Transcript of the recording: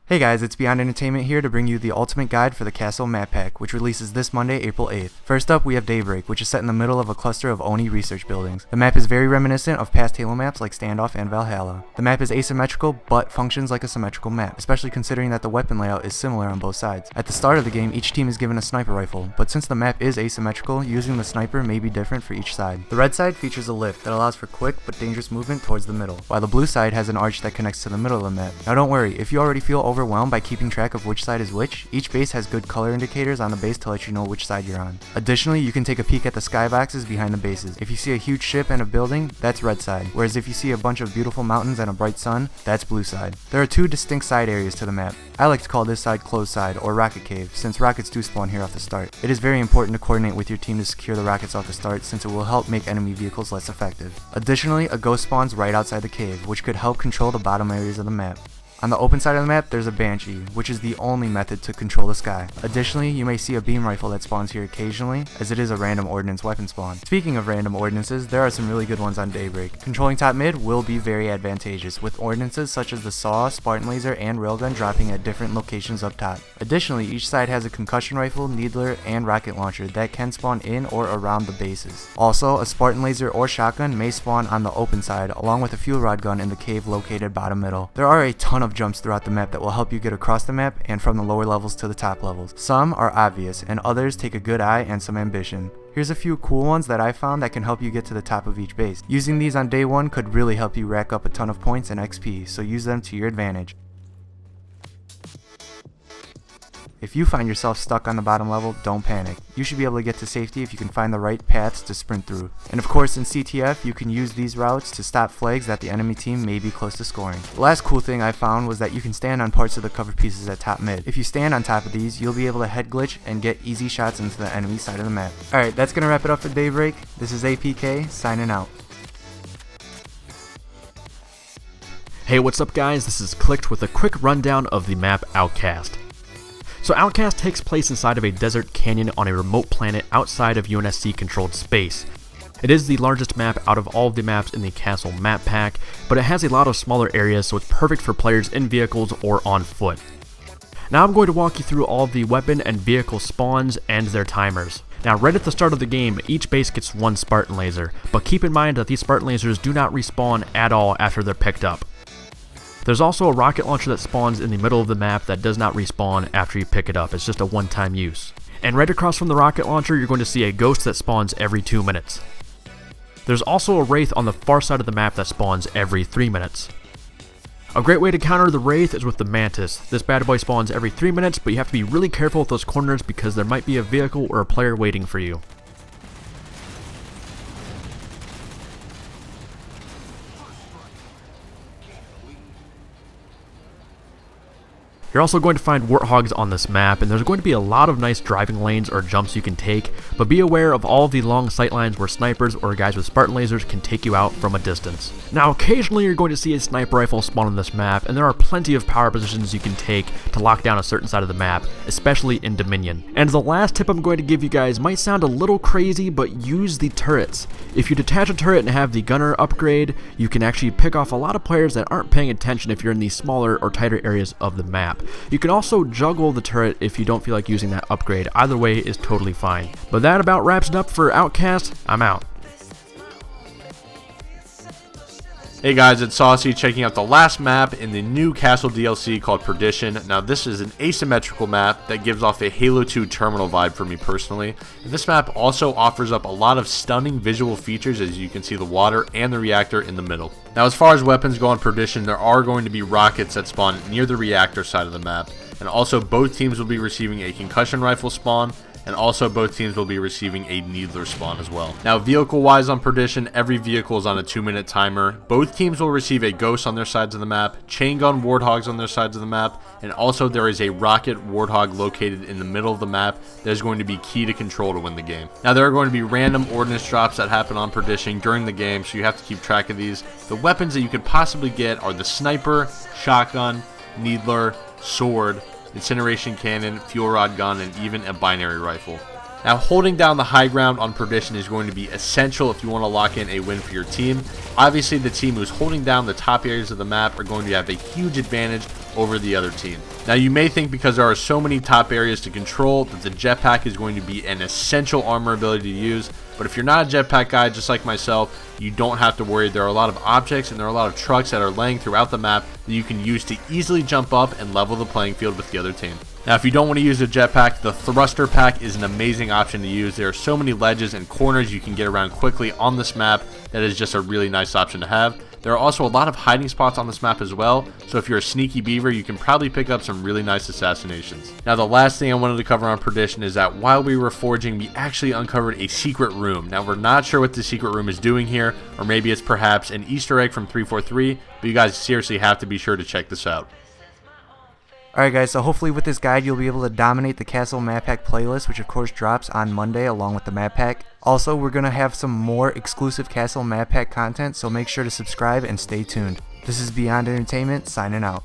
Hey guys, it's Beyond Entertainment here to bring you the ultimate guide for the Castle map pack, which releases this Monday, April 8th. First up, we have Daybreak, which is set in the middle of a cluster of Oni research buildings. The map is very reminiscent of past Halo maps like Standoff and Valhalla. The map is asymmetrical, but functions like a symmetrical map, especially considering that the weapon layout is similar on both sides. At the start of the game, each team is given a sniper rifle, but since the map is asymmetrical, using the sniper may be different for each side. The red side features a lift that allows for quick but dangerous movement towards the middle, while the blue side has an arch that connects to the middle of the map. Now don't worry, if you already feel overwhelmed by keeping track of which side is which, each base has good color indicators on the base to let you know which side you're on. Additionally, you can take a peek at the skyboxes behind the bases. If you see a huge ship and a building, that's red side, whereas if you see a bunch of beautiful mountains and a bright sun, that's blue side. There are two distinct side areas to the map. I like to call this side closed side, or rocket cave, since rockets do spawn here off the start. It is very important to coordinate with your team to secure the rockets off the start, since it will help make enemy vehicles less effective. Additionally, a ghost spawns right outside the cave, which could help control the bottom areas of the map. On the open side of the map, there's a Banshee, which is the only method to control the sky. Additionally, you may see a beam rifle that spawns here occasionally, as it is a random ordnance weapon spawn. Speaking of random ordnances, there are some really good ones on Daybreak. Controlling top mid will be very advantageous, with ordnances such as the Saw, Spartan Laser, and Railgun dropping at different locations up top. Additionally, each side has a concussion rifle, needler, and rocket launcher that can spawn in or around the bases. Also, a Spartan Laser or shotgun may spawn on the open side, along with a fuel rod gun in the cave located bottom middle. There are a ton of jumps throughout the map that will help you get across the map and from the lower levels to the top levels. Some are obvious and others take a good eye and some ambition. Here's a few cool ones that I found that can help you get to the top of each base. Using these on day one could really help you rack up a ton of points and XP, so use them to your advantage. If you find yourself stuck on the bottom level, don't panic. You should be able to get to safety if you can find the right paths to sprint through. And of course in CTF, you can use these routes to stop flags that the enemy team may be close to scoring. The last cool thing I found was that you can stand on parts of the cover pieces at top mid. If you stand on top of these, you'll be able to head glitch and get easy shots into the enemy side of the map. Alright, that's gonna wrap it up for Daybreak. This is APK, signing out. Hey, what's up guys? This is Clicked with a quick rundown of the map Outcast. So Outcast takes place inside of a desert canyon on a remote planet outside of UNSC controlled space. It is the largest map out of all of the maps in the Castle map pack, but it has a lot of smaller areas, so it's perfect for players in vehicles or on foot. Now I'm going to walk you through all of the weapon and vehicle spawns and their timers. Now right at the start of the game, each base gets one Spartan Laser, but keep in mind that these Spartan Lasers do not respawn at all after they're picked up. There's also a rocket launcher that spawns in the middle of the map that does not respawn after you pick it up. It's just a one-time use. And right across from the rocket launcher, you're going to see a ghost that spawns every 2 minutes. There's also a wraith on the far side of the map that spawns every 3 minutes. A great way to counter the wraith is with the mantis. This bad boy spawns every 3 minutes, but you have to be really careful with those corners because there might be a vehicle or a player waiting for you. You're also going to find warthogs on this map, and there's going to be a lot of nice driving lanes or jumps you can take, but be aware of all of the long sight lines where snipers or guys with Spartan lasers can take you out from a distance. Now occasionally you're going to see a sniper rifle spawn on this map, and there are plenty of power positions you can take to lock down a certain side of the map, especially in Dominion. And the last tip I'm going to give you guys might sound a little crazy, but use the turrets. If you detach a turret and have the gunner upgrade, you can actually pick off a lot of players that aren't paying attention if you're in the smaller or tighter areas of the map. You can also juggle the turret if you don't feel like using that upgrade. Either way is totally fine. But that about wraps it up for Outcast. I'm out. Hey guys, it's Saucy checking out the last map in the new Castle DLC called Perdition. Now this is an asymmetrical map that gives off a Halo 2 terminal vibe for me personally. And this map also offers up a lot of stunning visual features, as you can see the water and the reactor in the middle. Now as far as weapons go on Perdition, there are going to be rockets that spawn near the reactor side of the map. And also both teams will be receiving a concussion rifle spawn, and also both teams will be receiving a needler spawn as well. Now vehicle wise on Perdition, every vehicle is on a 2-minute timer. Both teams will receive a ghost on their sides of the map, chain gun warthogs on their sides of the map, and also there is a rocket warthog located in the middle of the map that is going to be key to control to win the game. Now there are going to be random ordnance drops that happen on Perdition during the game, so you have to keep track of these. The weapons that you could possibly get are the sniper, shotgun, needler, sword, incineration cannon, fuel rod gun, and even a binary rifle. Now, holding down the high ground on Perdition is going to be essential if you want to lock in a win for your team. Obviously, the team who's holding down the top areas of the map are going to have a huge advantage over the other team. Now, you may think because there are so many top areas to control that the jetpack is going to be an essential armor ability to use, but if you're not a jetpack guy just like myself, you don't have to worry. There are a lot of objects and there are a lot of trucks that are laying throughout the map that you can use to easily jump up and level the playing field with the other team. Now, if you don't want to use a jetpack, the thruster pack is an amazing option to use. There are so many ledges and corners you can get around quickly on this map that is just a really nice option to have. There are also a lot of hiding spots on this map as well, so if you're a sneaky beaver, you can probably pick up some really nice assassinations. Now, the last thing I wanted to cover on Perdition is that while we were forging, we actually uncovered a secret room. Now, we're not sure what the secret room is doing here, or maybe it's perhaps an Easter egg from 343, but you guys seriously have to be sure to check this out. Alright guys, so hopefully with this guide you'll be able to dominate the Castle Map Pack playlist, which of course drops on Monday along with the map pack. Also, we're going to have some more exclusive Castle Map Pack content, so make sure to subscribe and stay tuned. This is Beyond Entertainment, signing out.